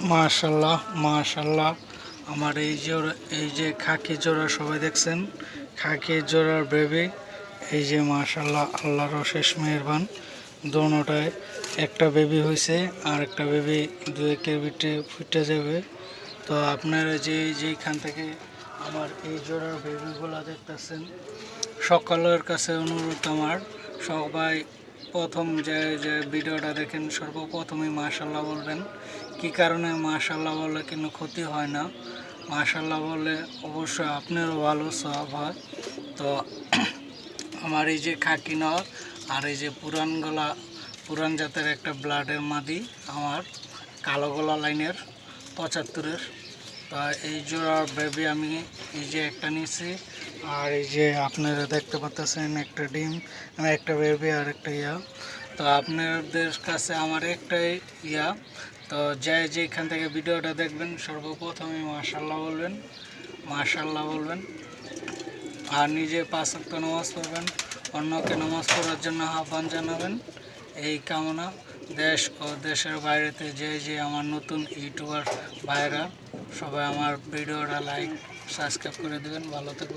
মাশাল্লাহ মাশাল্লাহ। আমার এই যে খাকি জোড়া সবাই দেখছেন, খাকি জোড়ার বেবি। এই যে মাশাল্লাহ, আল্লাহর অশেষ মেহেরবান, দোনোটায় একটা বেবি হয়েছে আর একটা বেবি 2-1 ভিতরে ফুটে যাবে। তো আপনারা যেইখান থেকে আমার এই জোড়ার বেবিগুলো দেখতেছেন, সকলের কাছে অনুরোধ আমার, সবাই প্রথম যে ভিডিওটা দেখেন সর্বপ্রথমে মাশাল্লাহ বলবেন। কি কারণে মাশাল্লাহ বললে কিন্তু ক্ষতি হয় না, মাশাল্লাহ বললে অবশ্যই আপনারও ভালো সওয়াব হয়। তো আমার এই যে খাকি নর আর এই যে পুরান জাতের একটা ব্লাডের মাদি, আমার কালো গলা লাইনের 75-এর। তা এই জোড়ার বেবি আমি এই যে একটা নিয়েছি। আর এই যে আপনারা দেখতে পাচ্ছেন একটা ডিম, একটা বেবি আর একটা ইয়া। তো আপনাদের কাছে আমার একটাই ইয়া, তো যেখান থেকে ভিডিওটা দেখবেন সর্বপ্রথমে মাশাল্লাহ বলবেন, মাশাল্লাহ বলবেন। আর নিজে 5 ওয়াক্ত নামাজ পড়বেন, অন্যকে নামাজ পড়ার জন্য আহ্বান জানাবেন, এই কামনা। দেশ ও দেশের বাইরেতে যে আমার নতুন ইউটিউবার ভাইরা, সবাই আমার ভিডিওটা লাইক সাবস্ক্রাইব করে দেবেন। ভালো থাকবেন।